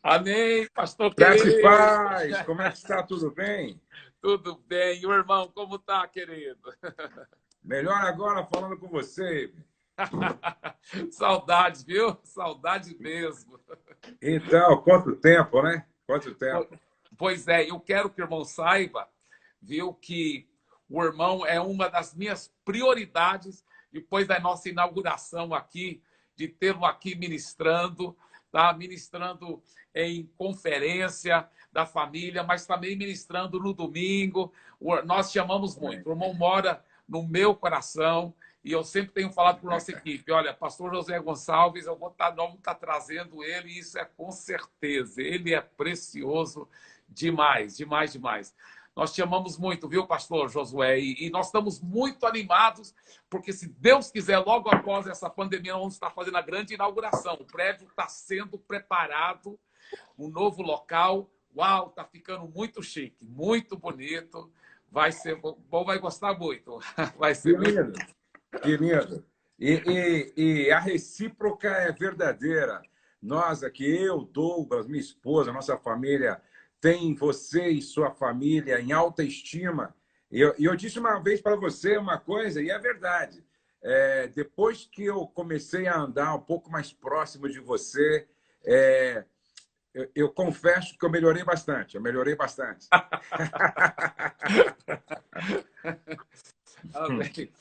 Amém, pastor Graça e querido. paz, como é que está? Tudo bem? Tudo bem? E o irmão, como tá, querido? Melhor agora falando com você. Saudades, viu? Saudades mesmo. Então, quanto tempo, né? Quanto tempo. Pois é, eu quero que o irmão saiba, viu, que o irmão é uma das minhas prioridades depois da nossa inauguração aqui, de tê-lo aqui ministrando, tá? Ministrando em conferência da família, mas também ministrando no domingo. Nós te amamos Amém. muito. O irmão mora no meu coração. E eu sempre tenho falado para a nossa equipe, olha, pastor José Gonçalves, nós vamos estar trazendo ele, e isso é com certeza. Ele é precioso demais, demais, demais. Nós te amamos muito, viu, pastor Josué? E nós estamos muito animados, porque se Deus quiser, logo após essa pandemia, nós vamos estar fazendo a grande inauguração. O prédio está sendo preparado, um novo local. Uau, está ficando muito chique, muito bonito. Vai ser bom, vai gostar muito. Vai Que ser muito. lindo, que lindo. E a recíproca é verdadeira. Nós aqui, eu, Douglas, minha esposa, nossa família, tem você e sua família em alta estima. E eu disse uma vez para você uma coisa, e é verdade. Depois que eu comecei a andar um pouco mais próximo de você, é, eu confesso que eu melhorei bastante. Eu melhorei bastante. Amém.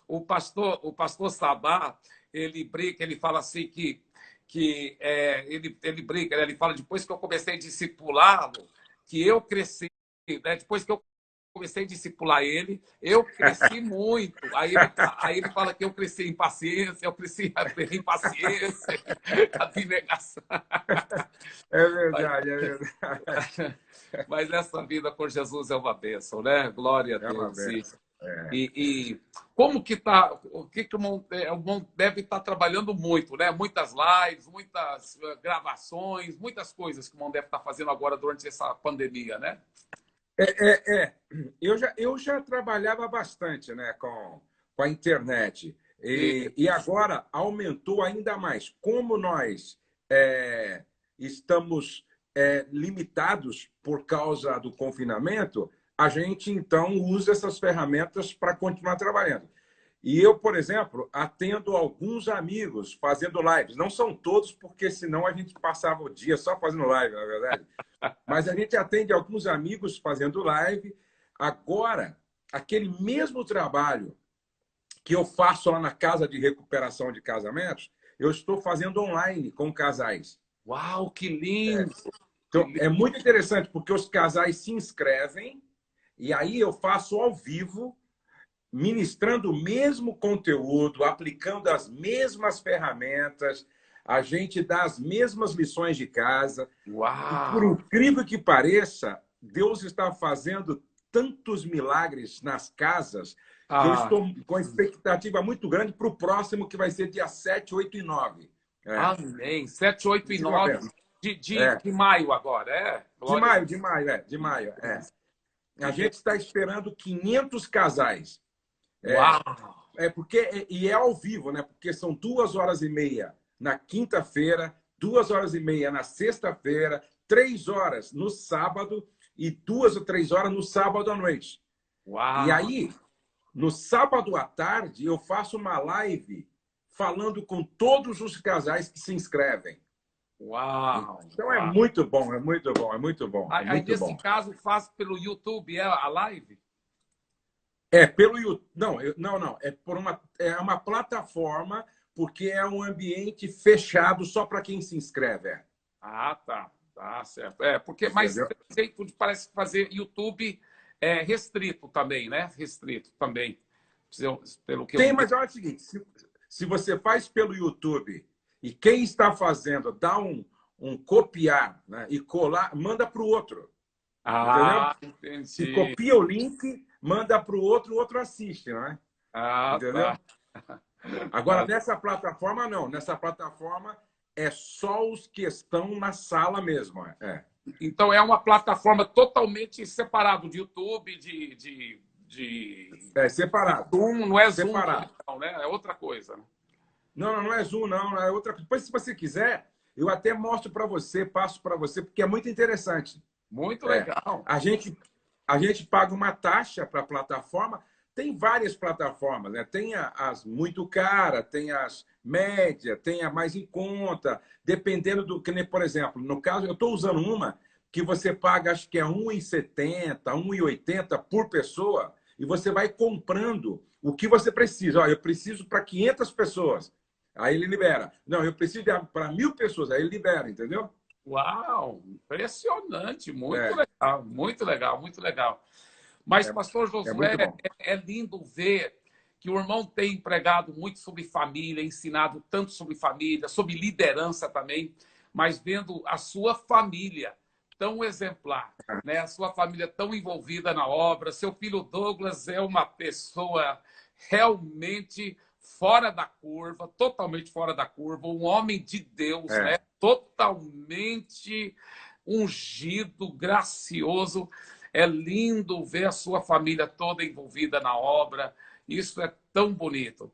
O pastor Sabá, ele brinca, ele fala assim ele brinca, né? Ele fala, depois que eu comecei a discipulá-lo, que eu cresci, né? Depois que eu comecei a discipular ele, eu cresci muito. Aí ele fala que eu cresci em paciência, eu cresci em paciência, abnegação. É Mas, verdade, é verdade. mas essa vida com Jesus é uma bênção, né? Glória a É uma Deus. benção. É. E como que tá? O que o irmão deve estar trabalhando muito, né? Muitas lives, muitas gravações, muitas coisas que o irmão deve estar fazendo agora durante essa pandemia, né? Eu já trabalhava bastante, né, com a internet. E, E agora aumentou ainda mais. Como nós estamos limitados por causa do confinamento, a gente então usa essas ferramentas para continuar trabalhando. E eu, por exemplo, atendo alguns amigos fazendo lives. Não são todos, porque senão a gente passava o dia só fazendo live, na verdade. Mas a gente atende alguns amigos fazendo live. Agora, aquele mesmo trabalho que eu faço lá na Casa de Recuperação de Casamentos, eu estou fazendo online com casais. uau, que lindo! Que Então, lindo. é muito interessante, porque os casais se inscrevem e aí eu faço ao vivo, ministrando o mesmo conteúdo, aplicando as mesmas ferramentas, a gente dá as mesmas lições de casa. E por Uau! incrível que pareça, Deus está fazendo tantos milagres nas casas que eu Ah, estou com expectativa muito grande para o próximo, que vai ser dia 7, 8 e 9. amém. 7, 8 Tem e sido uma 9 benção. É. de maio agora, é? De Glória a maio, Deus. de maio, de maio. A Que bem. gente está esperando 500 casais. Uau! Porque e é ao vivo, né? Porque são 2 horas e meia na quinta-feira, 2 horas e meia na sexta-feira, 3 horas no sábado e 2 ou 3 horas no sábado à noite. E Uau! aí, no sábado à tarde, eu faço uma live falando com todos os casais que se inscrevem. Uau! Então é Uau! muito bom, é muito bom, é muito bom, é Aí, muito nesse bom. caso, faz pelo YouTube, é a live? É pelo YouTube. Não, não. É uma plataforma, porque é um ambiente fechado só para quem se inscreve. Ah, tá. Tá certo. Mas Entendeu? tem jeito de parece fazer YouTube restrito também, né? Restrito também. Pelo que eu Tem, vi. mas olha o seguinte: se você faz pelo YouTube e quem está fazendo dá um copiar, né, e colar, manda para o outro. Entendeu? Ah, Se entendi. copia o link, manda para o outro assiste, não é? Ah, Entendeu? tá. Agora, Ah, nessa plataforma, não. Nessa plataforma é só os que estão na sala mesmo. então é uma plataforma totalmente separada de YouTube, É de separado. Zoom, não é Zoom também, Separado. não, né? É outra coisa, né? Não, não é Zoom, não. É outra coisa. Depois, se você quiser, Eu até mostro para você, passo para você, porque é muito interessante. Muito É, legal. a gente paga uma taxa para a plataforma. Tem várias plataformas, né? Tem as muito caras, tem as médias, tem a mais em conta, dependendo do que, nem, por exemplo, no caso, eu estou usando uma que você paga, acho que é R$ 1,70, R$ 1,80 por pessoa, e você vai comprando o que você precisa. Ó, eu preciso para 500 pessoas. Aí ele libera. Não, eu preciso para 1.000 pessoas. Aí ele libera, entendeu? Uau, impressionante, muito É, legal, muito legal, muito legal. Mas, é, pastor é Josué, muito bom. é lindo ver que o irmão tem pregado muito sobre família, ensinado tanto sobre família, sobre liderança também, mas vendo a sua família tão exemplar, né? A sua família tão envolvida na obra. Seu filho Douglas é uma pessoa realmente fora da curva, totalmente fora da curva, um homem de Deus, né? É, Totalmente ungido, gracioso. É lindo ver a sua família toda envolvida na obra. Isso é tão bonito.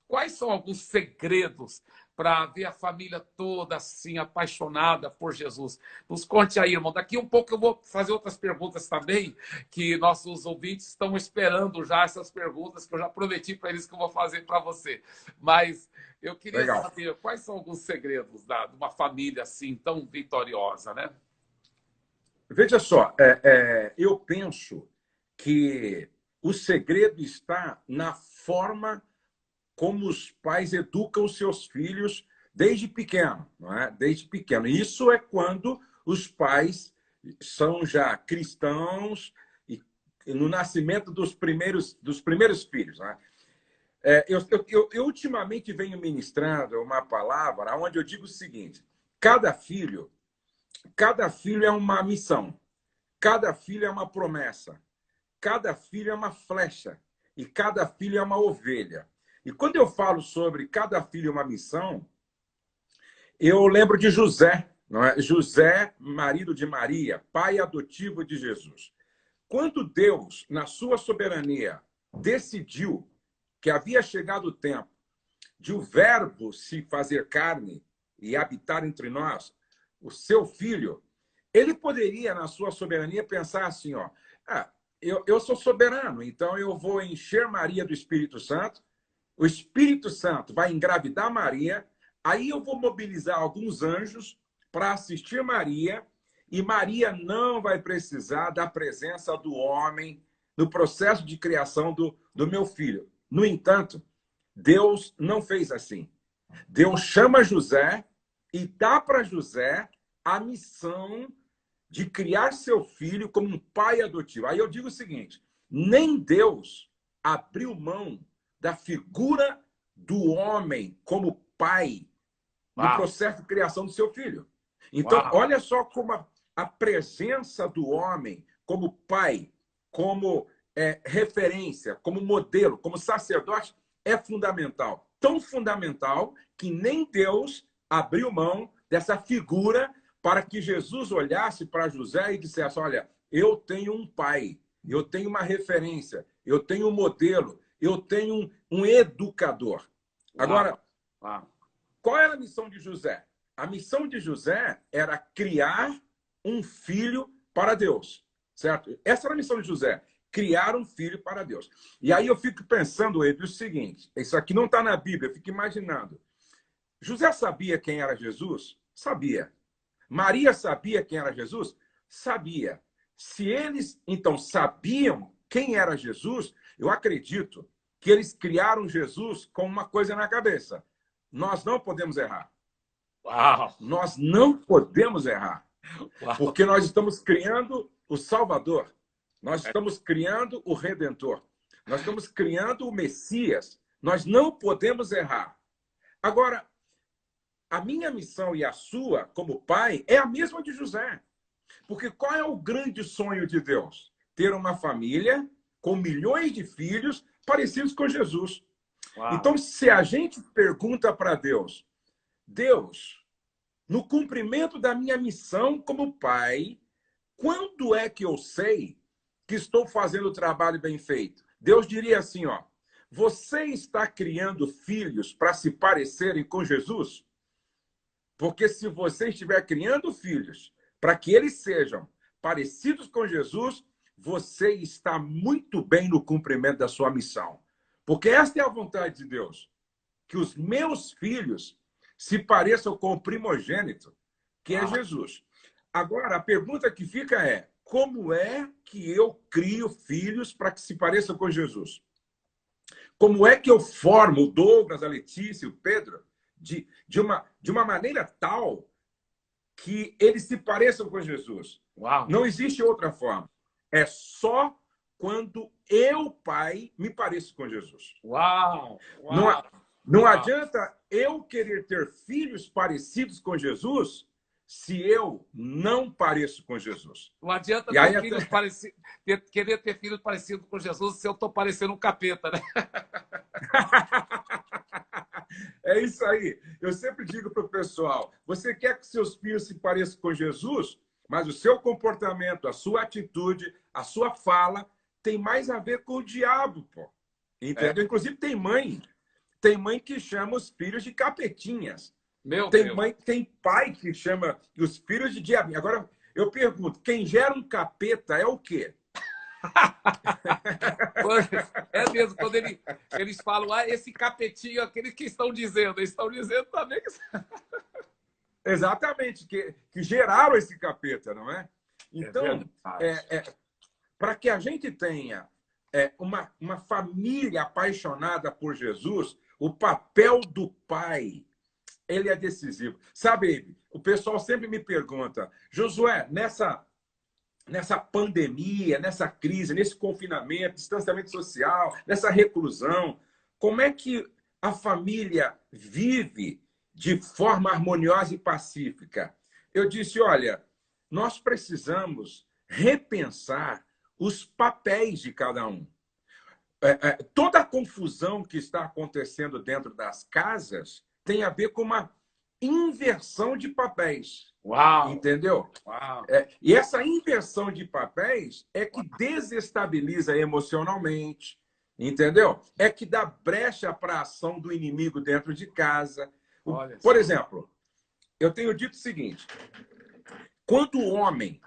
Quais são alguns segredos para ver a família toda assim apaixonada por Jesus? Nos conte aí, irmão. Daqui um pouco eu vou fazer outras perguntas também, que nossos ouvintes estão esperando já essas perguntas que eu já prometi para eles que eu vou fazer para você. Mas eu queria legal. saber quais são alguns segredos de uma família assim tão vitoriosa, né? Veja só, eu penso que o segredo está na forma como os pais educam os seus filhos desde pequeno, não é? Desde pequeno. Isso é quando os pais são já cristãos e no nascimento dos primeiros filhos, não é? Eu ultimamente venho ministrando uma palavra onde eu digo o seguinte: cada filho, cada filho é uma missão, cada filho é uma promessa, cada filho é uma flecha e cada filho é uma ovelha. E quando eu falo sobre cada filho é uma missão, eu lembro de José, não é? José, marido de Maria, pai adotivo de Jesus. Quando Deus, na sua soberania, decidiu que havia chegado o tempo de o Verbo se fazer carne e habitar entre nós, o seu filho, ele poderia, na sua soberania, pensar assim, ó, eu sou soberano, então eu vou encher Maria do Espírito Santo, o Espírito Santo vai engravidar Maria, aí eu vou mobilizar alguns anjos para assistir Maria, e Maria não vai precisar da presença do homem no processo de criação do meu filho. No entanto, Deus não fez assim. Deus chama José e dá para José a missão de criar seu filho como um pai adotivo. Aí eu digo o seguinte: nem Deus abriu mão da figura do homem como pai no Uau, processo de criação do seu filho. Então, uau, olha só como a presença do homem como pai, como referência, como modelo, como sacerdote, é fundamental. Tão fundamental que nem Deus abriu mão dessa figura para que Jesus olhasse para José e dissesse: olha, eu tenho um pai, eu tenho uma referência, eu tenho um modelo, eu tenho um educador. uau, Agora, uau. qual era a missão de José? A missão de José era criar um filho para Deus, certo? Essa era a missão de José, criar um filho para Deus. E aí eu fico pensando, Edu, o seguinte: isso aqui não está na Bíblia, eu fico imaginando. José sabia quem era Jesus? Sabia. Maria sabia quem era Jesus? Sabia. Se eles, então, sabiam quem era Jesus, eu acredito que eles criaram Jesus com uma coisa na cabeça: nós não podemos errar. Uau, Nós não podemos errar, uau. porque nós estamos criando o Salvador, nós estamos criando o Redentor, nós estamos criando o Messias. Nós não podemos errar. Agora, a minha missão e a sua, como pai, é a mesma de José. Porque qual é o grande sonho de Deus? Ter uma família com milhões de filhos parecidos com Jesus. Uau. Então, se a gente pergunta para Deus: Deus, no cumprimento da minha missão como pai, quando é que eu sei que estou fazendo o trabalho bem feito? Deus diria assim, ó: você está criando filhos para se parecerem com Jesus? Porque se você estiver criando filhos para que eles sejam parecidos com Jesus, você está muito bem no cumprimento da sua missão. Porque esta é a vontade de Deus, que os meus filhos se pareçam com o primogênito, que é Jesus. Agora, a pergunta que fica é: como é que eu crio filhos para que se pareçam com Jesus? Como é que eu formo o Douglas, a Letícia, o Pedro, de uma maneira tal que eles se pareçam com Jesus? Uau. Não existe outra forma. É só quando eu, pai, me pareço com Jesus. Uau! Não adianta eu querer ter filhos parecidos com Jesus se eu não pareço com Jesus. Não adianta querer ter filhos parecidos com Jesus se eu estou parecendo um capeta, né? É isso aí. Eu sempre digo para o pessoal, você quer que seus filhos se pareçam com Jesus, mas o seu comportamento, a sua atitude, a sua fala tem mais a ver com o diabo, pô. Entendeu? Inclusive tem mãe que chama os filhos de capetinhas. Tem pai que chama os filhos de diabinho. Agora, eu pergunto, quem gera um capeta é o quê? É mesmo, quando eles falam, esse capetinho, aqueles que estão dizendo, eles estão dizendo também que... Exatamente, que geraram esse capeta, não é? Então, para que a gente tenha uma família apaixonada por Jesus, o papel do pai, ele é decisivo. Sabe, o pessoal sempre me pergunta, Josué, nessa pandemia, nessa crise, nesse confinamento, distanciamento social, nessa reclusão, como é que a família vive de forma harmoniosa e pacífica? Eu disse, olha, nós precisamos repensar os papéis de cada um. Toda a confusão que está acontecendo dentro das casas tem a ver com uma inversão de papéis. Uau! Entendeu? Uau! E essa inversão de papéis é que desestabiliza emocionalmente, entendeu? É que dá brecha para a ação do inimigo dentro de casa. Por exemplo, eu tenho dito o seguinte, quando o homem,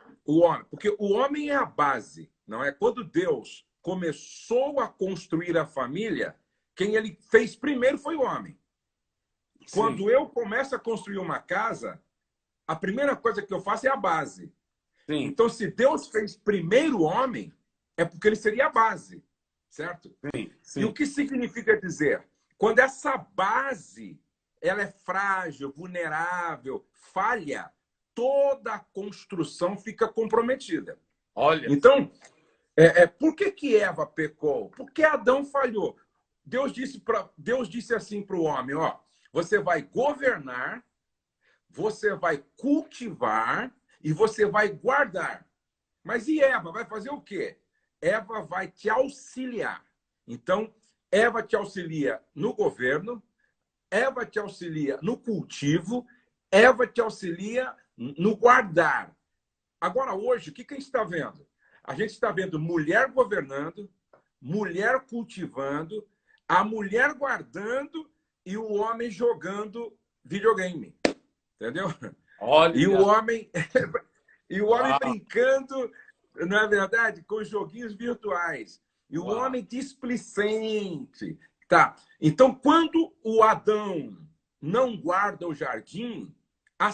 porque o homem é a base, não é? Quando Deus começou a construir a família, quem ele fez primeiro foi o homem. Sim. Quando eu começo a construir uma casa, a primeira coisa que eu faço é a base. Sim. Então, se Deus fez primeiro o homem, é porque ele seria a base, certo? Sim. Sim. E o que significa dizer? Quando essa base ela é frágil, vulnerável, falha, toda a construção fica comprometida. Olha. Então, por que Eva pecou? Porque Adão falhou. Deus disse assim para o homem, ó, você vai governar, você vai cultivar e você vai guardar. Mas e Eva? Vai fazer o quê? Eva vai te auxiliar. Então, Eva te auxilia no governo, Eva te auxilia no cultivo, Eva te auxilia no guardar. Agora, hoje, o que a gente está vendo? A gente está vendo mulher governando, mulher cultivando, a mulher guardando e o homem jogando videogame. Entendeu? Olha. E o homem brincando, não é verdade? Com joguinhos virtuais. E o homem displicente. Tá. Então, quando o Adão não guarda o jardim, a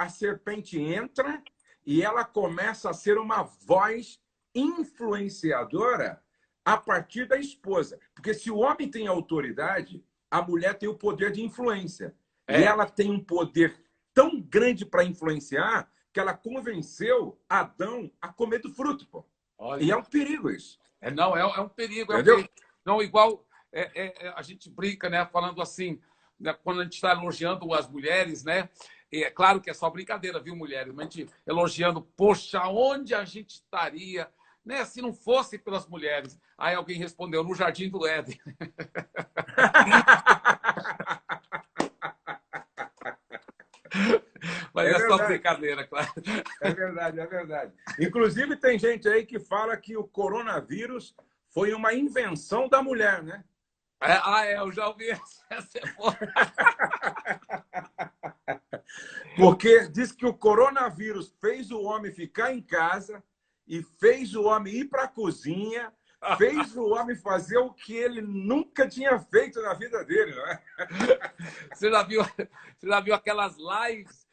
serpente entra e ela começa a ser uma voz influenciadora a partir da esposa. Porque se o homem tem autoridade, a mulher tem o poder de influência. E ela tem um poder tão grande para influenciar que ela convenceu Adão a comer do fruto. Pô. Olha. E é um perigo isso. É um perigo. Entendeu? É um perigo. Não, igual a gente brinca, né, falando assim, né, quando a gente está elogiando as mulheres, né? É claro que é só brincadeira, viu, mulheres? Mas a gente elogiando, poxa, onde a gente estaria, né, se não fosse pelas mulheres? Aí alguém respondeu, no Jardim do Éden. Mas é só brincadeira, claro. É verdade, é verdade. Inclusive, tem gente aí que fala que o coronavírus foi uma invenção da mulher, né? Eu já ouvi essa. Porque diz que o coronavírus fez o homem ficar em casa e fez o homem ir para a cozinha, fez o homem fazer o que ele nunca tinha feito na vida dele, não é? Você já viu aquelas lives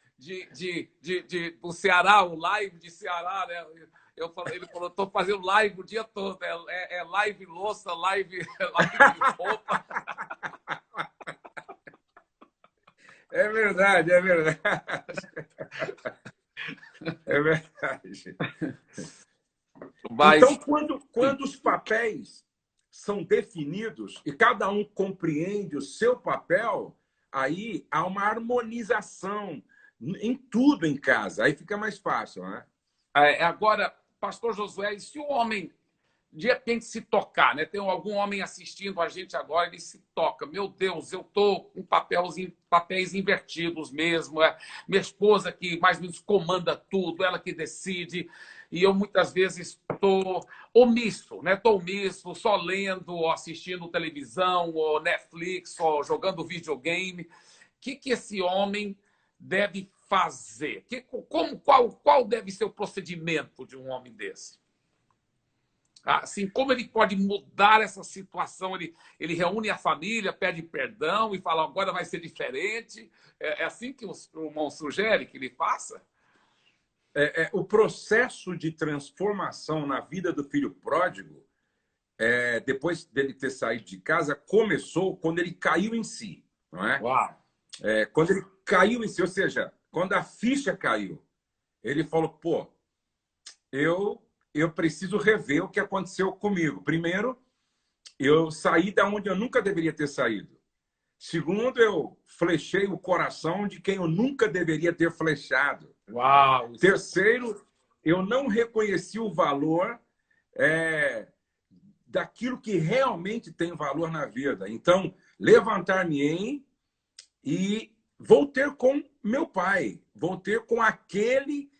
do Ceará, o live de Ceará, né? Ele falou, estou fazendo live o dia todo. É live louça, live roupa. É verdade, é verdade. É verdade. Mas... Então, quando os papéis são definidos e cada um compreende o seu papel, aí há uma harmonização em tudo em casa. Aí fica mais fácil, né? Agora, pastor Josué, e se o homem de repente se tocar, né? Tem algum homem assistindo a gente agora, ele se toca. Meu Deus, eu estou com papéis invertidos mesmo. Minha esposa que mais ou menos comanda tudo, ela que decide. E eu muitas vezes estou omisso, né? Estou omisso, só lendo, ou assistindo televisão, ou Netflix, ou jogando videogame. O que esse homem deve fazer? Qual deve ser o procedimento de um homem desse? Assim, como ele pode mudar essa situação? Ele reúne a família, pede perdão e fala, agora vai ser diferente. É assim que o irmão sugere que ele faça? O processo de transformação na vida do filho pródigo, depois dele ter saído de casa, começou quando ele caiu em si, não é? Uau! Quando ele caiu em si, ou seja, quando a ficha caiu, ele falou, pô, eu preciso rever o que aconteceu comigo. Primeiro, eu saí da onde eu nunca deveria ter saído. Segundo, eu flechei o coração de quem eu nunca deveria ter flechado. Uau! Terceiro, eu não reconheci o valor daquilo que realmente tem valor na vida. Então, levantar-me-ei e vou ter com meu pai, vou ter com aquele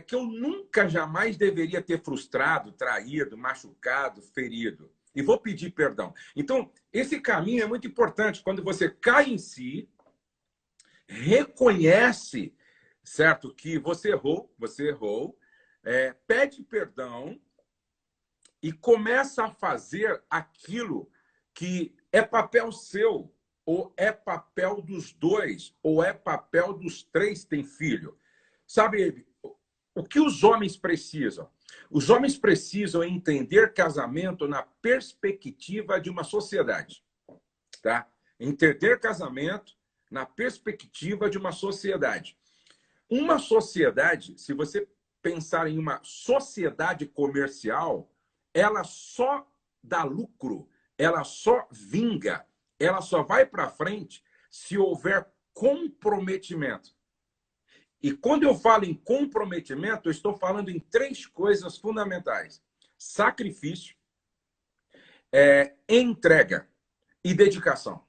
que eu nunca, jamais deveria ter frustrado, traído, machucado, ferido. E vou pedir perdão. Então, esse caminho é muito importante. Quando você cai em si, reconhece, certo, que você errou, pede perdão e começa a fazer aquilo que é papel seu, ou é papel dos dois, ou é papel dos três que têm filho. Sabe, o que os homens precisam? Os homens precisam entender casamento na perspectiva de uma sociedade. Tá? Entender casamento na perspectiva de uma sociedade. Uma sociedade, se você pensar em uma sociedade comercial, ela só dá lucro, ela só vinga, ela só vai para frente se houver comprometimento. E quando eu falo em comprometimento, eu estou falando em três coisas fundamentais: sacrifício, entrega e dedicação.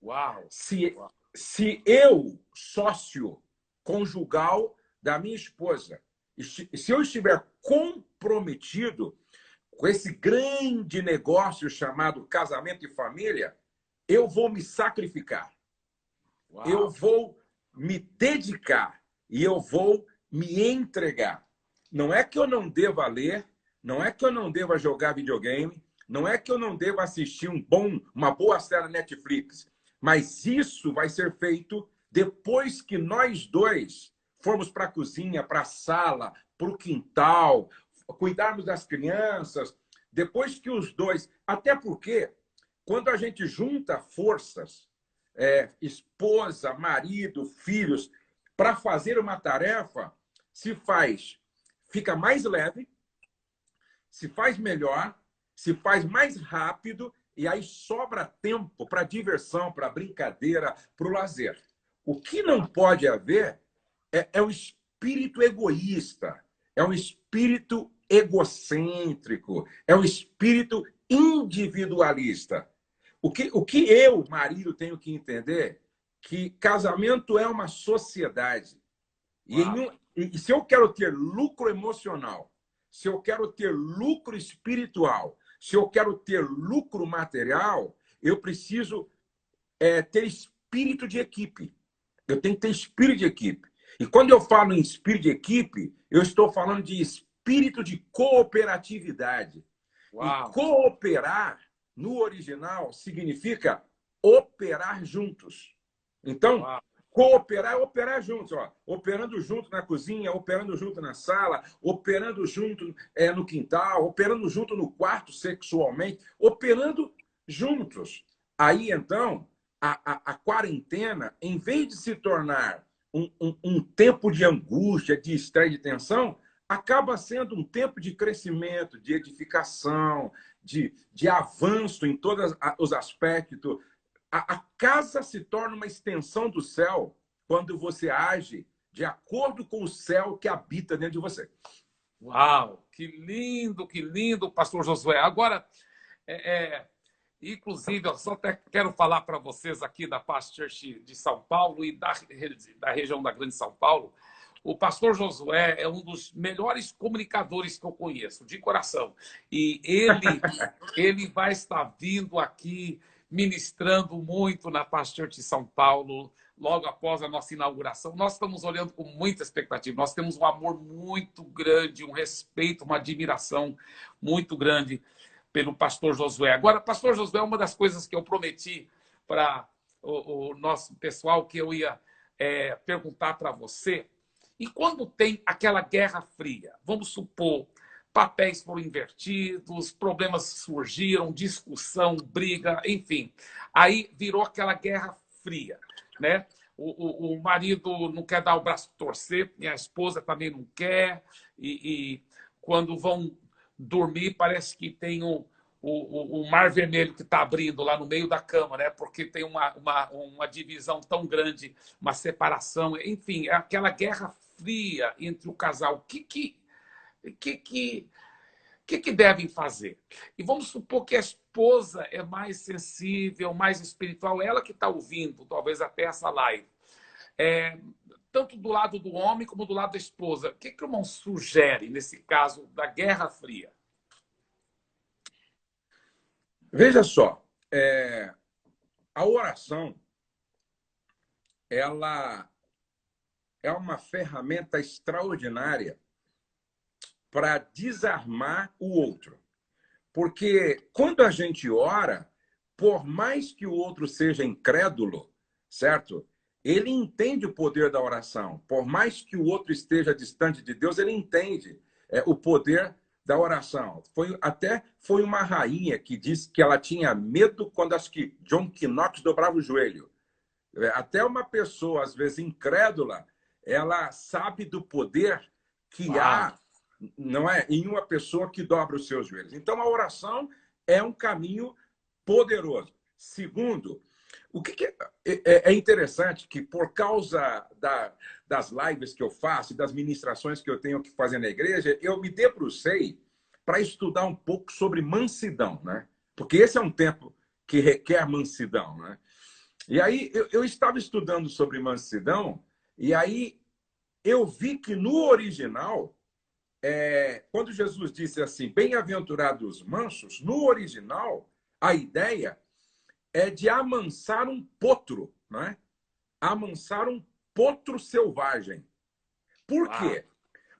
Uau! Se eu, sócio conjugal da minha esposa, se eu estiver comprometido com esse grande negócio chamado casamento e família, eu vou me sacrificar. Uau. Eu vou me dedicar e eu vou me entregar. Não é que eu não deva ler, não é que eu não deva jogar videogame, não é que eu não deva assistir uma boa série na Netflix, mas isso vai ser feito depois que nós dois formos para a cozinha, para a sala, para o quintal, cuidarmos das crianças, depois que os dois... Até porque, quando a gente junta forças, esposa, marido, filhos, para fazer uma tarefa, fica mais leve, se faz melhor, se faz mais rápido, e aí sobra tempo para diversão, para brincadeira, para o lazer. O que não pode haver é um espírito egoísta, é um espírito egocêntrico, é um espírito individualista. O que eu, marido, tenho que entender que casamento é uma sociedade. E se eu quero ter lucro emocional, se eu quero ter lucro espiritual, se eu quero ter lucro material, eu preciso ter espírito de equipe. Eu tenho que ter espírito de equipe. E quando eu falo em espírito de equipe, eu estou falando de espírito de cooperatividade. E Uau! cooperar, no original, significa operar juntos. Então, Uau! cooperar é operar juntos. Ó. Operando junto na cozinha, operando junto na sala, operando junto no quintal, operando junto no quarto sexualmente, operando juntos. Aí, então, a quarentena, em vez de se tornar um tempo de angústia, de estresse, de tensão, acaba sendo um tempo de crescimento, de edificação, de avanço em todos os aspectos. A casa se torna uma extensão do céu quando você age de acordo com o céu que habita dentro de você. Uau! Que lindo, pastor Josué. Agora, inclusive, eu só até quero falar para vocês aqui da Past Church de São Paulo e da região da Grande São Paulo. O pastor Josué é um dos melhores comunicadores que eu conheço, de coração. E ele vai estar vindo aqui ministrando muito na Past Church de São Paulo, logo após a nossa inauguração. Nós estamos olhando com muita expectativa. Nós temos um amor muito grande, um respeito, uma admiração muito grande pelo pastor Josué. Agora, pastor Josué, uma das coisas que eu prometi para o nosso pessoal que eu ia perguntar para você, e quando tem aquela guerra fria, vamos supor, papéis foram invertidos, problemas surgiram, discussão, briga, enfim, aí virou aquela guerra fria, né? O marido não quer dar o braço a torcer, e a esposa também não quer, e quando vão dormir, parece que tem o mar vermelho que está abrindo lá no meio da cama, né? Porque tem uma divisão tão grande, uma separação, enfim, é aquela guerra fria entre o casal. O que devem fazer? E vamos supor que a esposa é mais sensível, mais espiritual, ela que está ouvindo, talvez até essa live. Tanto do lado do homem como do lado da esposa. O que o irmão sugere nesse caso da guerra fria? Veja só, a oração ela é uma ferramenta extraordinária para desarmar o outro. Porque quando a gente ora, por mais que o outro seja incrédulo, certo? Ele entende o poder da oração. Por mais que o outro esteja distante de Deus, ele entende o poder da oração. Foi uma rainha que disse que ela tinha medo quando acho que John Knox dobrava o joelho. Até uma pessoa, às vezes, incrédula, ela sabe do poder que há, não é, em uma pessoa que dobra os seus joelhos. Então, a oração é um caminho poderoso. Segundo, o que é interessante que, por causa das lives que eu faço, das ministrações que eu tenho que fazer na igreja, eu me debrucei para estudar um pouco sobre mansidão, né? Porque esse é um tempo que requer mansidão, né? E aí eu estava estudando sobre mansidão, e aí eu vi que no original, quando Jesus disse assim, bem-aventurados os mansos, no original, a ideia é de amansar um potro, né? Amansar um potro selvagem. Por quê?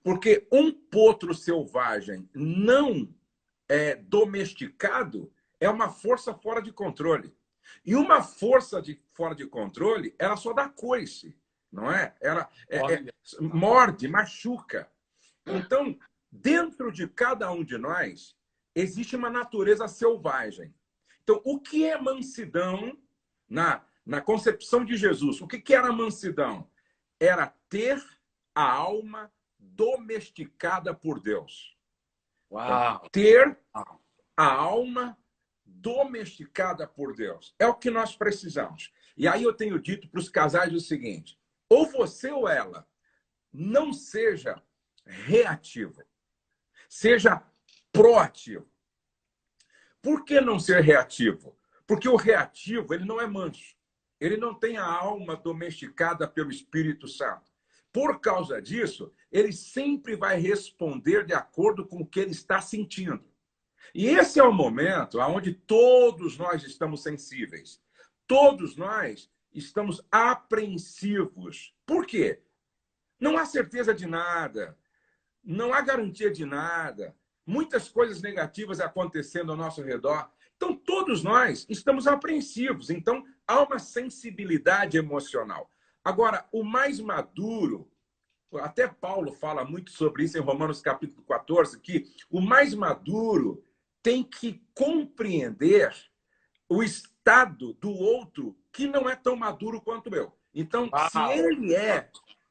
Porque um potro selvagem não domesticado é uma força fora de controle. E uma força fora de controle, ela só dá coice, não é? Ela morde, machuca. Então, dentro de cada um de nós, existe uma natureza selvagem. Então, o que é mansidão na concepção de Jesus? O que era mansidão? Era ter a alma domesticada por Deus. Uau. Então, ter a alma domesticada por Deus. É o que nós precisamos. E aí eu tenho dito para os casais o seguinte: ou você ou ela não seja reativo, seja proativo. Por que não ser reativo? Porque o reativo, ele não é manso. Ele não tem a alma domesticada pelo Espírito Santo. Por causa disso, ele sempre vai responder de acordo com o que ele está sentindo. E esse é o momento onde todos nós estamos sensíveis. Todos nós estamos apreensivos. Por quê? Não há certeza de nada. Não há garantia de nada. Muitas coisas negativas acontecendo ao nosso redor. Então, todos nós estamos apreensivos. Então, há uma sensibilidade emocional. Agora, o mais maduro, até Paulo fala muito sobre isso em Romanos capítulo 14, que o mais maduro tem que compreender o estado do outro que não é tão maduro quanto eu. Então,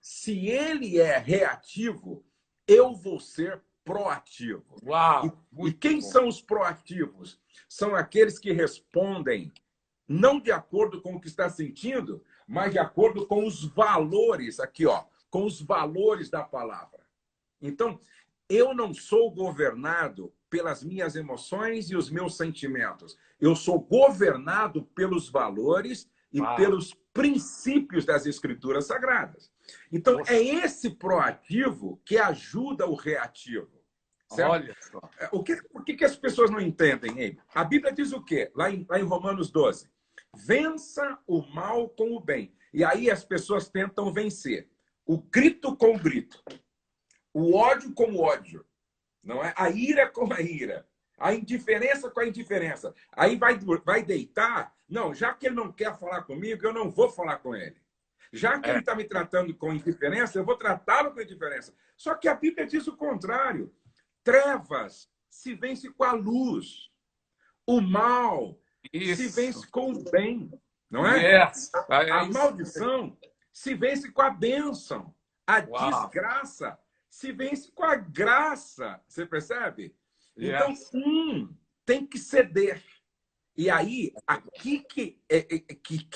se ele é reativo, eu vou ser proativo. E quem são os proativos? São aqueles que respondem não de acordo com o que está sentindo, mas de acordo com os valores, aqui, ó, com os valores da palavra. Então, eu não sou governado pelas minhas emoções e os meus sentimentos. Eu sou governado pelos valores e pelos princípios das Escrituras Sagradas. Então, é esse proativo que ajuda o reativo. Certo? Olha só. Por que as pessoas não entendem, hein? A Bíblia diz o quê? Lá em Romanos 12. Vença o mal com o bem. E aí as pessoas tentam vencer. O grito com o grito. O ódio com o ódio. Não é? A ira com a ira. A indiferença com a indiferença. Aí vai deitar. Não, já que ele não quer falar comigo, eu não vou falar com ele. Já que ele está me tratando com indiferença, eu vou tratá-lo com indiferença. Só que a Bíblia diz o contrário. Trevas se vence com a luz. O mal se vence com o bem. Não é? A maldição se vence com a bênção. A desgraça se vence com a graça. Você percebe? Então, tem que ceder. E aí, aqui que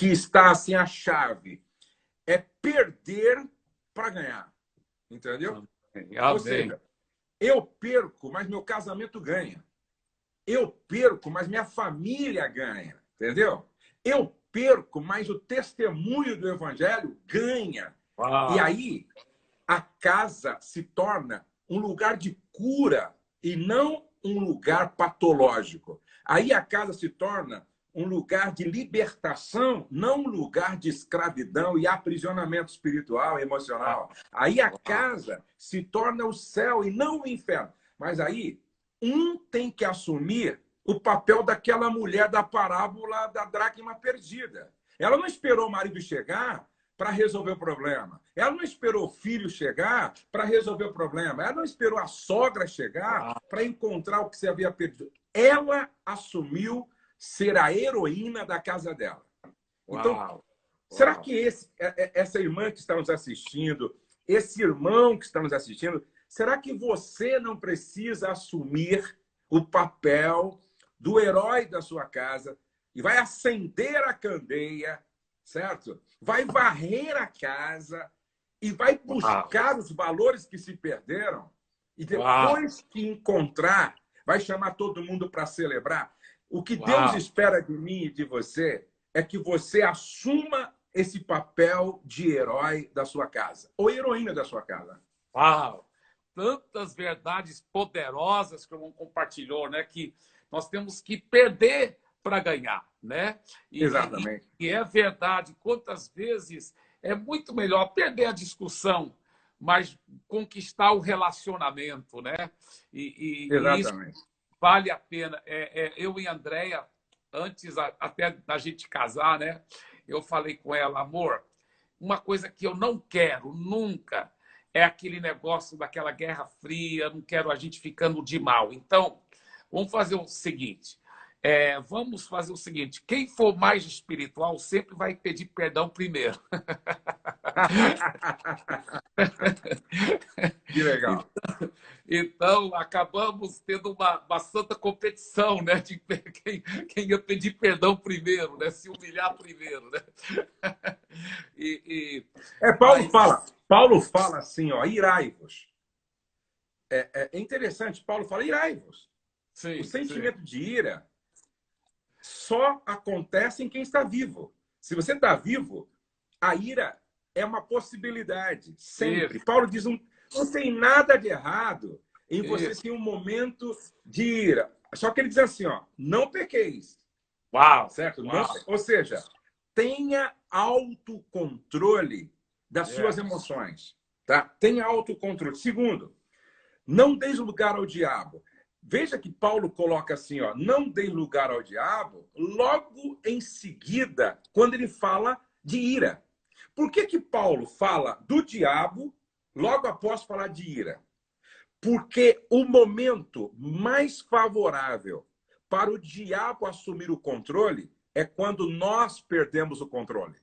está assim, a chave. É perder para ganhar. Entendeu? Ou seja, eu perco, mas meu casamento ganha. Eu perco, mas minha família ganha. Entendeu? Eu perco, mas o testemunho do evangelho ganha. E aí, a casa se torna um lugar de cura e não um lugar patológico. Aí a casa se torna um lugar de libertação, não um lugar de escravidão e aprisionamento espiritual e emocional. Aí a casa se torna o céu e não o inferno. Mas aí, um tem que assumir o papel daquela mulher da parábola da dracma perdida. Ela não esperou o marido chegar para resolver o problema. Ela não esperou o filho chegar para resolver o problema. Ela não esperou a sogra chegar para encontrar o que se havia perdido. Ela assumiu ser a heroína da casa dela. Então, será que essa irmã que está nos assistindo, esse irmão que está nos assistindo, será que você não precisa assumir o papel do herói da sua casa e vai acender a candeia, certo? Vai varrer a casa e vai buscar os valores que se perderam e depois que encontrar, vai chamar todo mundo para celebrar. O que Deus espera de mim e de você é que você assuma esse papel de herói da sua casa ou heroína da sua casa. Uau! Tantas verdades poderosas que o irmão compartilhou, né? Que nós temos que perder para ganhar, né? Exatamente. E é verdade. Quantas vezes é muito melhor perder a discussão, mas conquistar o relacionamento, né? Exatamente. Isso vale a pena. Eu e a Andréia, antes até da gente casar, né? Eu falei com ela, amor, uma coisa que eu não quero nunca é aquele negócio daquela Guerra Fria, não quero a gente ficando de mal. Então, vamos fazer o seguinte. Quem for mais espiritual sempre vai pedir perdão primeiro. Que legal. Então, acabamos tendo uma santa competição, né? De quem ia pedir perdão primeiro, né? Se humilhar primeiro, né? Paulo fala assim, ó, irai-vos. É interessante, Paulo fala, irai-vos. O sentimento de ira só acontece em quem está vivo. Se você está vivo, a ira é uma possibilidade, sempre. Paulo diz, não tem nada de errado em você ter um momento de ira. Só que ele diz assim, ó, não pequeis. Uau! Certo? Uau! Ou seja, tenha autocontrole das suas É. emoções. Tá? Tenha autocontrole. Segundo, não deis lugar ao diabo. Veja que Paulo coloca assim, ó, não deis lugar ao diabo, logo em seguida, quando ele fala de ira. Por que que Paulo fala do diabo logo após falar de ira? Porque o momento mais favorável para o diabo assumir o controle é quando nós perdemos o controle.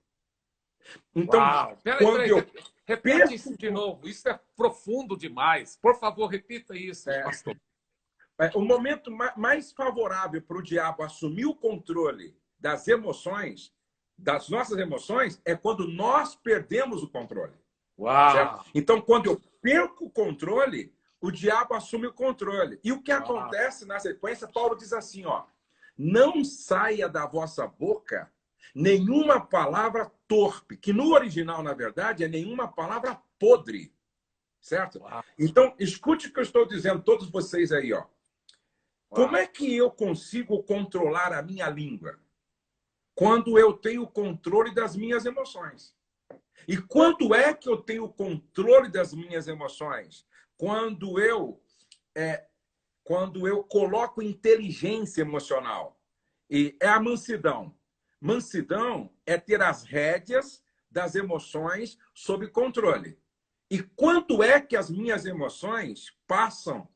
Então, Uau! quando Peraí, eu repete perco isso de novo. Isso é profundo demais. Por favor, repita isso, pastor. o momento mais favorável para o diabo assumir o controle das emoções, das nossas emoções, é quando nós perdemos o controle. Certo? Uau! Então, quando eu perco o controle, o diabo assume o controle. E o que Uau! acontece na sequência, Paulo diz assim, ó, não saia da vossa boca nenhuma palavra torpe, que no original, na verdade, é nenhuma palavra podre. Certo? Uau! Então, escute o que eu estou dizendo, todos vocês aí, ó. Como é que eu consigo controlar a minha língua? Quando eu tenho controle das minhas emoções. E quando é que eu tenho controle das minhas emoções? Quando eu coloco inteligência emocional. E é a mansidão. Mansidão é ter as rédeas das emoções sob controle. E quando é que as minhas emoções passam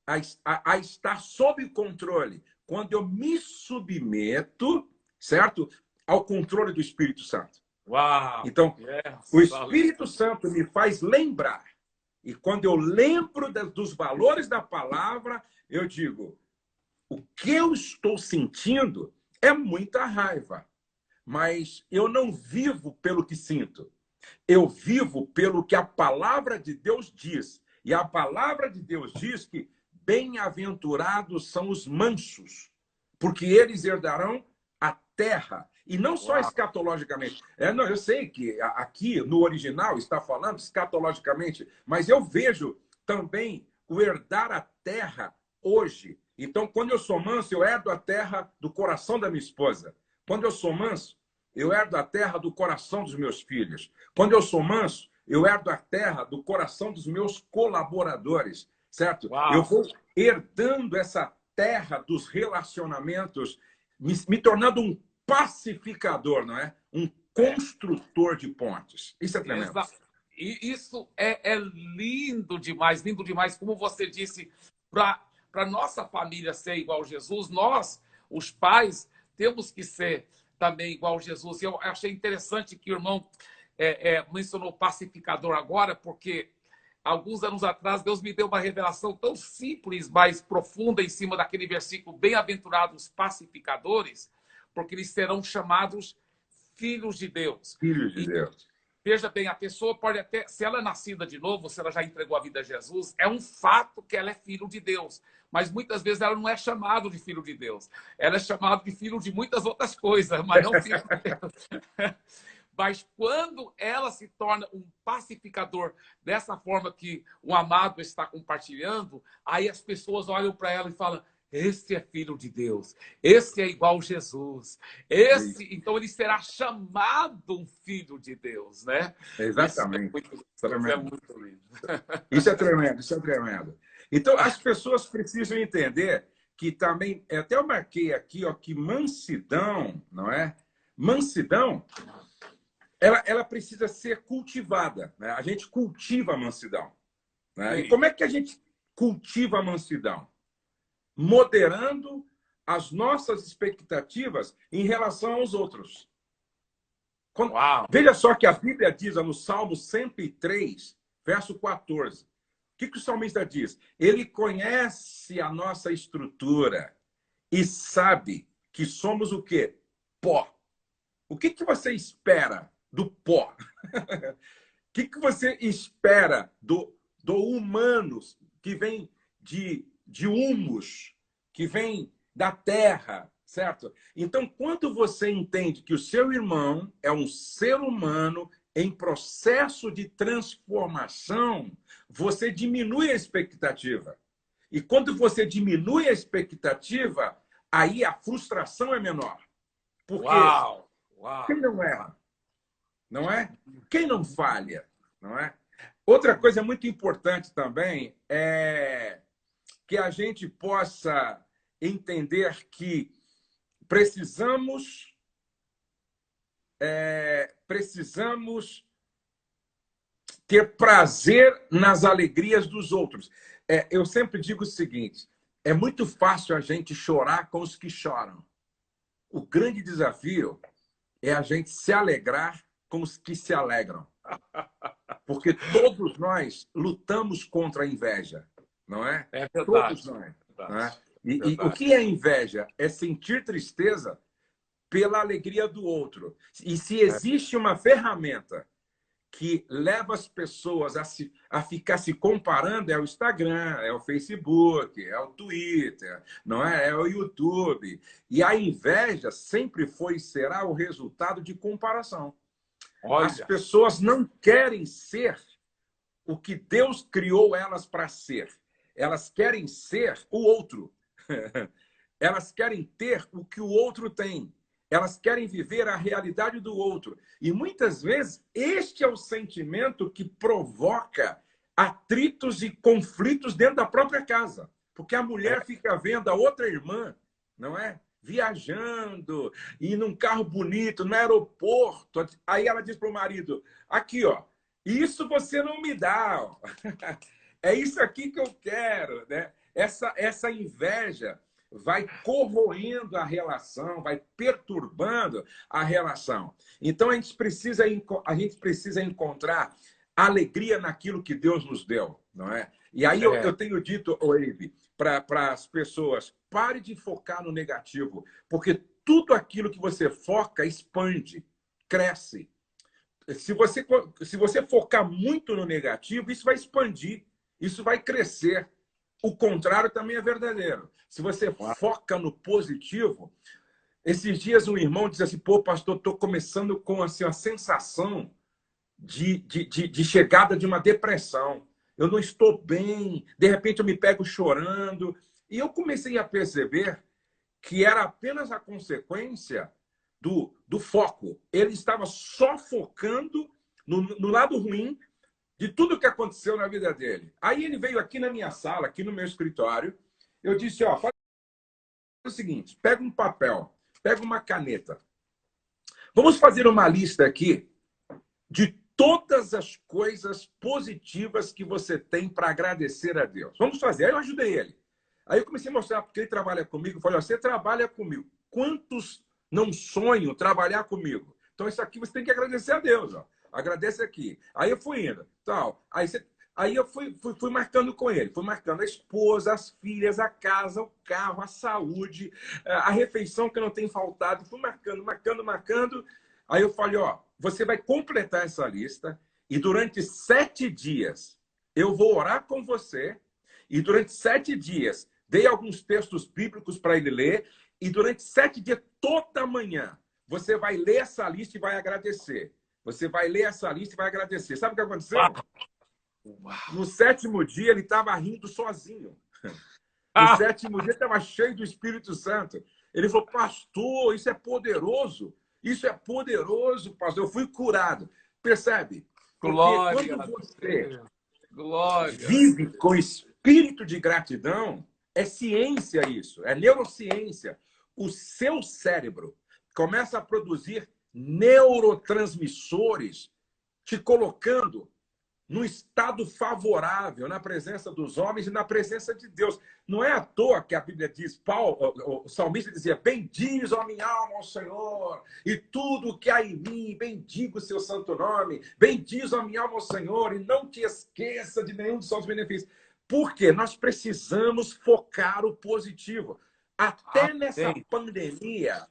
a estar sob controle? Quando eu me submeto, certo? Ao controle do Espírito Santo. Uau! Então, Yes. o Espírito Santo me faz lembrar. E quando eu lembro dos valores da palavra, eu digo, o que eu estou sentindo é muita raiva. Mas eu não vivo pelo que sinto. Eu vivo pelo que a palavra de Deus diz. E a palavra de Deus diz que bem-aventurados são os mansos, porque eles herdarão a terra. E não só Uau! escatologicamente. Não, eu sei que aqui no original está falando escatologicamente, mas eu vejo também o herdar a terra hoje. Então, quando eu sou manso, eu herdo a terra do coração da minha esposa. Quando eu sou manso, eu herdo a terra do coração dos meus filhos. Quando eu sou manso, eu herdo a terra do coração dos meus colaboradores, certo? Uau! Eu vou herdando essa terra dos relacionamentos, me tornando um pacificador, não é? Um construtor de pontes. Isso é tremendo. E isso é lindo demais. Como você disse, para nossa família ser igual a Jesus, nós, os pais, temos que ser também igual a Jesus. Eu achei interessante que o irmão mencionou pacificador agora, porque alguns anos atrás Deus me deu uma revelação tão simples, mas profunda em cima daquele versículo: bem-aventurados pacificadores, porque eles serão chamados filhos de Deus. Filhos de Deus. Veja bem, a pessoa pode até, se ela é nascida de novo, se ela já entregou a vida a Jesus, é um fato que ela é filho de Deus. Mas muitas vezes ela não é chamada de filho de Deus. Ela é chamada de filho de muitas outras coisas, mas não filho de Deus. Mas quando ela se torna um pacificador dessa forma que o amado está compartilhando, aí as pessoas olham para ela e falam: esse é filho de Deus, esse é igual a Jesus, então ele será chamado um filho de Deus, né? Exatamente. Isso é muito lindo. Isso é tremendo, isso é tremendo. Então, as pessoas precisam entender que também, até eu marquei aqui, ó, que mansidão, não é? Mansidão, ela precisa ser cultivada, né? A gente cultiva a mansidão, né? E como é que a gente cultiva a mansidão? Moderando as nossas expectativas em relação aos outros. Veja só que a Bíblia diz no Salmo 103, verso 14. O que o salmista diz? Ele conhece a nossa estrutura e sabe que somos o quê? Pó. O que você espera do pó? O que você espera do humano que vem de humus, que vem da terra, certo? Então, quando você entende que o seu irmão é um ser humano em processo de transformação, você diminui a expectativa. E quando você diminui a expectativa, aí a frustração é menor. Porque Uau! Uau! quem não erra? Não é? Quem não falha? Não é? Outra coisa muito importante também é que a gente possa entender que precisamos ter prazer nas alegrias dos outros. Eu sempre digo o seguinte: é muito fácil a gente chorar com os que choram. O grande desafio é a gente se alegrar com os que se alegram. Porque todos nós lutamos contra a inveja, não é? É verdade. Todos nós. Não é? Verdade. E o Verdade. que é inveja? É sentir tristeza pela alegria do outro. E se existe uma ferramenta que leva as pessoas a ficar se comparando, é o Instagram, é o Facebook, é o Twitter, não é? É o YouTube. E a inveja sempre foi e será o resultado de comparação. Olha. As pessoas não querem ser o que Deus criou elas para ser. Elas querem ser o outro. Elas querem ter o que o outro tem. Elas querem viver a realidade do outro. E muitas vezes este é o sentimento que provoca atritos e conflitos dentro da própria casa. Porque a mulher fica vendo a outra irmã, não é? Viajando, e num carro bonito, no aeroporto. Aí ela diz para o marido: aqui, ó, isso você não me dá. Ó. É isso aqui que eu quero, né? Essa inveja vai corroendo a relação, vai perturbando a relação. Então, a gente precisa encontrar alegria naquilo que Deus nos deu, não é? E aí eu tenho dito, Eibe, para as pessoas: pare de focar no negativo, porque tudo aquilo que você foca expande, cresce. Se você focar muito no negativo, isso vai expandir, isso vai crescer. O contrário também é verdadeiro. Se você foca no positivo... Esses dias um irmão disse assim: pô, pastor, estou começando com assim, a sensação de chegada de uma depressão. Eu não estou bem, de repente eu me pego chorando. E eu comecei a perceber que era apenas a consequência do foco. Ele estava só focando no lado ruim de tudo que aconteceu na vida dele. Aí ele veio aqui na minha sala, aqui no meu escritório. Eu disse: ó, faz o seguinte, pega um papel, pega uma caneta. Vamos fazer uma lista aqui de todas as coisas positivas que você tem para agradecer a Deus. Vamos fazer. Aí eu ajudei ele. Aí eu comecei a mostrar, porque ele trabalha comigo. Eu falei: ó, você trabalha comigo. Quantos não sonham trabalhar comigo? Então, isso aqui você tem que agradecer a Deus. Ó. Agradece aqui. Aí eu fui indo. Tal. Aí eu fui marcando com ele. Fui marcando a esposa, as filhas, a casa, o carro, a saúde, a refeição que não tem faltado. Fui marcando. Aí eu falei: ó, você vai completar essa lista e durante 7 dias eu vou orar com você, e durante 7 dias dei alguns textos bíblicos para ele ler, e durante 7 dias, toda manhã, você vai ler essa lista e vai agradecer. Você vai ler essa lista e vai agradecer. Sabe o que aconteceu? No 7º dia, ele estava rindo sozinho. No 7º dia, estava cheio do Espírito Santo. Ele falou: pastor, isso é poderoso. Isso é poderoso, pastor. Eu fui curado. Percebe? Porque Glória quando você Glória. vive com espírito de gratidão, é ciência isso, é neurociência. O seu cérebro começa a produzir neurotransmissores, te colocando num estado favorável na presença dos homens e na presença de Deus. Não é à toa que a Bíblia diz, o salmista dizia: bendiz, ó minha alma, ao Senhor, e tudo que há em mim, bendiga o seu santo nome. Bendiz, ó minha alma, ao Senhor, e não te esqueça de nenhum dos seus benefícios. Por quê? Nós precisamos focar o positivo. Até nessa pandemia,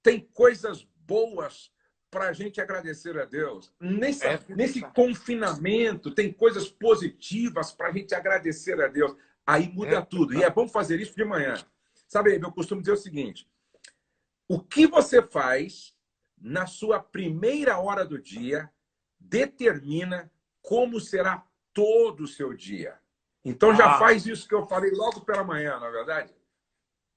tem coisas boas para a gente agradecer a Deus. Nesse confinamento, tem coisas positivas para a gente agradecer a Deus. Aí muda tudo. E é bom fazer isso de manhã. Sabe, eu costumo dizer o seguinte: o que você faz na sua primeira hora do dia determina como será todo o seu dia. Então já Ah, faz isso que eu falei logo pela manhã, na verdade.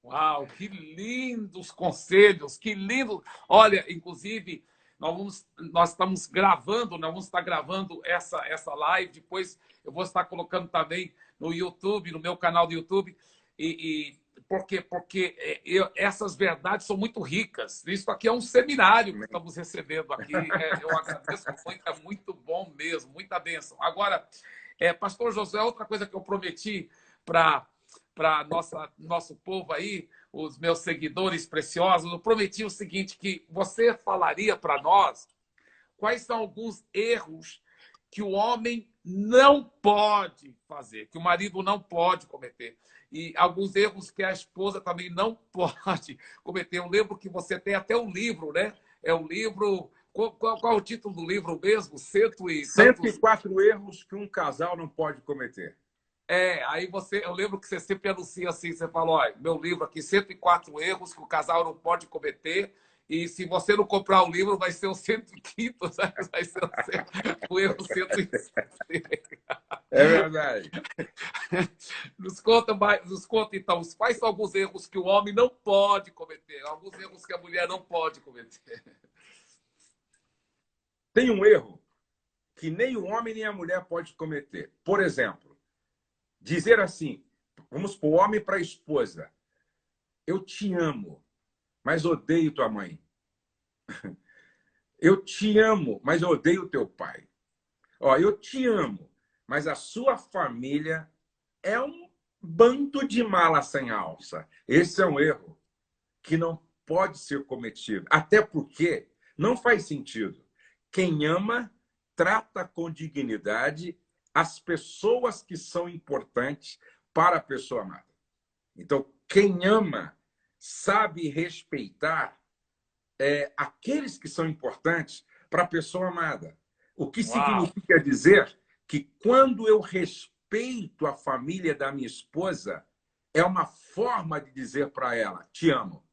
uau, que lindos conselhos, que lindo. Olha, inclusive, nós estamos gravando, nós vamos estar gravando essa live, depois eu vou estar colocando também no YouTube, no meu canal do YouTube, por quê? Porque essas verdades são muito ricas. Isso aqui é um seminário que estamos recebendo aqui. Eu agradeço muito, é muito bom mesmo, muita bênção. Agora, Pastor Josué, outra coisa que eu prometi para nosso povo aí, os meus seguidores preciosos, eu prometi o seguinte, que você falaria para nós quais são alguns erros que o homem não pode fazer, que o marido não pode cometer. E alguns erros que a esposa também não pode cometer. Eu lembro que você tem até um livro, né? É um livro... Qual é o título do livro mesmo? Cento e tantos... 104 erros que um casal não pode cometer. Aí eu lembro que você sempre anuncia assim, você fala, olha, meu livro aqui, 104 erros que o casal não pode cometer, e se você não comprar o livro, vai ser o 105º, vai ser o erro 106. É verdade. Nos conta então, quais são alguns erros que o homem não pode cometer, alguns erros que a mulher não pode cometer. Tem um erro que nem o homem nem a mulher pode cometer. Por exemplo, dizer assim, vamos para o homem e para a esposa, eu te amo, mas odeio tua mãe. Eu te amo, mas odeio teu pai. Ó, eu te amo, mas a sua família é um bando de mala sem alça. Esse é um erro que não pode ser cometido. Até porque não faz sentido. Quem ama, trata com dignidade as pessoas que são importantes para a pessoa amada. Então, quem ama sabe respeitar aqueles que são importantes para a pessoa amada. O que Uau! significa dizer que quando eu respeito a família da minha esposa, é uma forma de dizer para ela, te amo.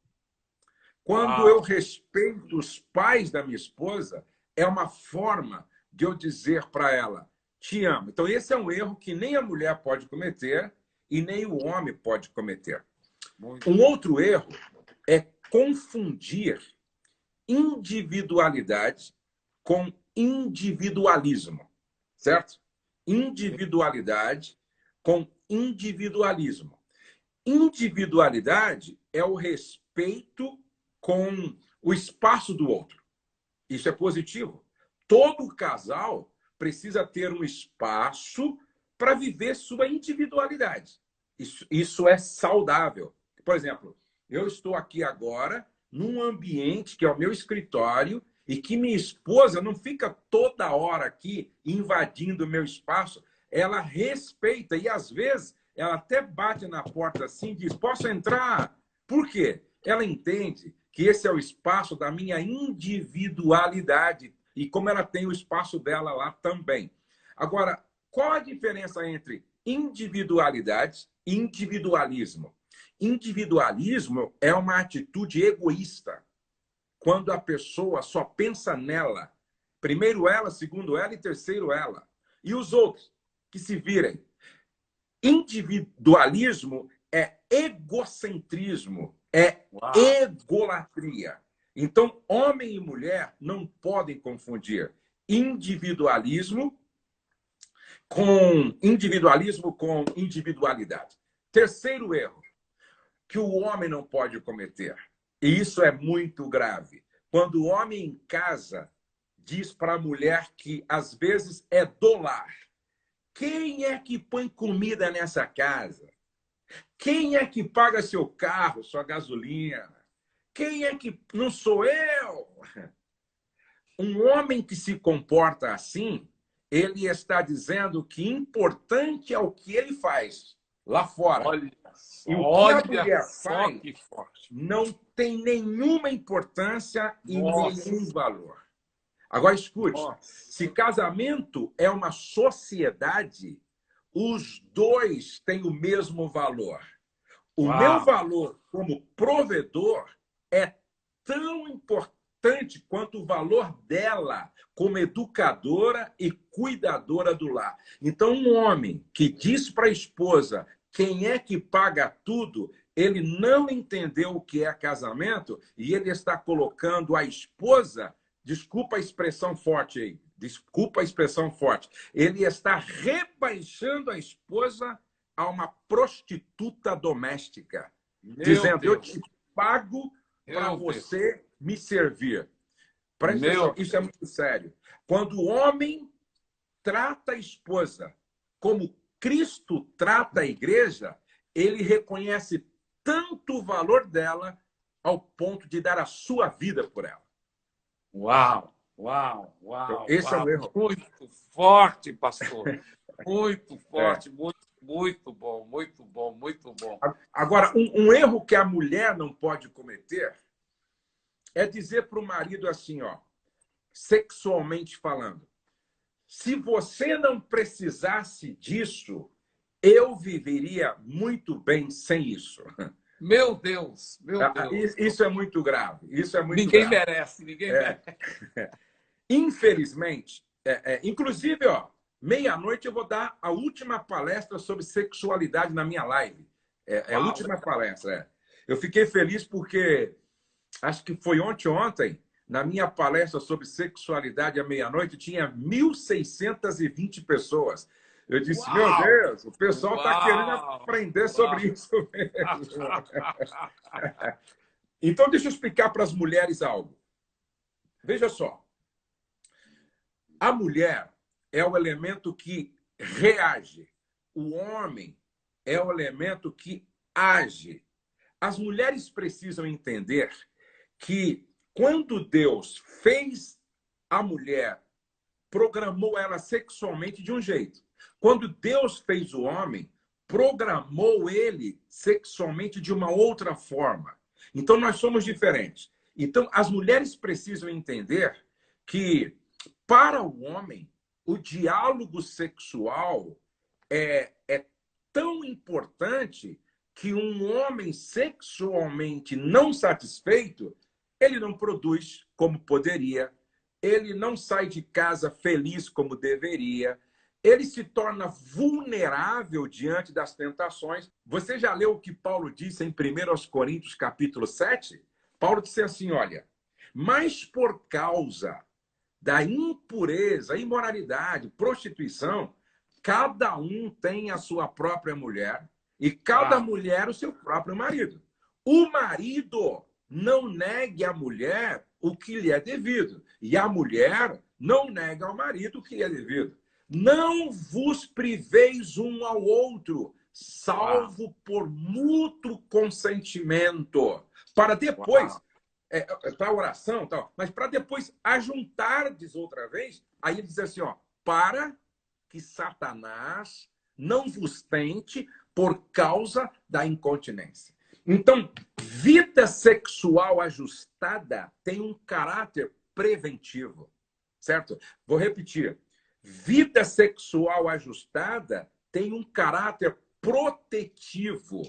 Quando eu Uau! respeito os pais da minha esposa, é uma forma de eu dizer para ela, te amo. Então, esse é um erro que nem a mulher pode cometer e nem o homem pode cometer. Um outro erro é confundir individualidade com individualismo, certo? Individualidade com individualismo. Individualidade é o respeito com o espaço do outro. Isso é positivo. Todo casal precisa ter um espaço para viver sua individualidade. Isso é saudável. Por exemplo, eu estou aqui agora num ambiente que é o meu escritório e que minha esposa não fica toda hora aqui invadindo o meu espaço. Ela respeita e, às vezes, ela até bate na porta assim e diz, posso entrar? Por quê? Ela entende que esse é o espaço da minha individualidade e como ela tem o espaço dela lá também. Agora, qual a diferença entre individualidade e individualismo? Individualismo é uma atitude egoísta, quando a pessoa só pensa nela. Primeiro ela, segundo ela e terceiro ela. E os outros que se virem. Individualismo é egocentrismo, é Uau! egolatria. Então, homem e mulher não podem confundir individualismo com individualidade. Terceiro erro que o homem não pode cometer. E isso é muito grave. Quando o homem em casa diz para a mulher que às vezes é do lar. Quem é que põe comida nessa casa? Quem é que paga seu carro, sua gasolina? Quem é que... Não sou eu! Um homem que se comporta assim, ele está dizendo que importante é o que ele faz lá fora. E o que a Olha mulher só faz que forte. não tem nenhuma importância e nenhum Nossa, valor. Agora, escute. nossa. Se casamento é uma sociedade, os dois têm o mesmo valor. O meu Uau! valor como provedor é tão importante importante quanto o valor dela como educadora e cuidadora do lar. Então, um homem que diz para a esposa quem é que paga tudo, ele não entendeu o que é casamento e ele está colocando a esposa, desculpa a expressão forte aí, desculpa a expressão forte, ele está rebaixando a esposa a uma prostituta doméstica, Meu dizendo, eu Deus. te pago para Meu Deus. você me servir. Presta Meu atenção, isso é muito sério. Quando o homem trata a esposa como Cristo trata a igreja, ele reconhece tanto o valor dela ao ponto de dar a sua vida por ela. Uau, Então, esse é uau. um erro. Muito forte, pastor. Muito É. forte, muito bom, muito bom, muito bom. Agora, um erro que a mulher não pode cometer é dizer para o marido assim, ó, sexualmente falando, se você não precisasse disso, eu viveria muito bem sem isso. Meu Deus, meu Deus. Isso é muito grave. Isso é muito Ninguém grave. merece, ninguém merece. Infelizmente, inclusive, ó, meia-noite eu vou dar a última palestra sobre sexualidade na minha live. É a Uau. última palestra. Eu fiquei feliz porque acho que foi ontem, na minha palestra sobre sexualidade à meia-noite, tinha 1.620 pessoas. Eu disse, Uau. meu Deus, o pessoal está querendo Uau. aprender sobre isso mesmo. Então, deixa eu explicar para as mulheres algo. Veja só. A mulher é o elemento que reage. O homem é o elemento que age. As mulheres precisam entender que quando Deus fez a mulher, programou ela sexualmente de um jeito. Quando Deus fez o homem, programou ele sexualmente de uma outra forma. Então, nós somos diferentes. Então, as mulheres precisam entender que, para o homem, o diálogo sexual é tão importante que um homem sexualmente não satisfeito, ele não produz como poderia, ele não sai de casa feliz como deveria, ele se torna vulnerável diante das tentações. Você já leu o que Paulo disse em 1 Coríntios, capítulo 7? Paulo disse assim, olha, mas por causa da impureza, imoralidade, prostituição, cada um tem a sua própria mulher e cada mulher o seu próprio marido. O marido não negue à mulher o que lhe é devido, e a mulher não nega ao marido o que lhe é devido. Não vos priveis um ao outro, salvo por mútuo consentimento, para depois, para oração, tal, mas para depois ajuntardes outra vez, aí ele diz assim, ó, para que Satanás não vos tente por causa da incontinência. Então, vida sexual ajustada tem um caráter preventivo, certo? Vou repetir. Vida sexual ajustada tem um caráter protetivo.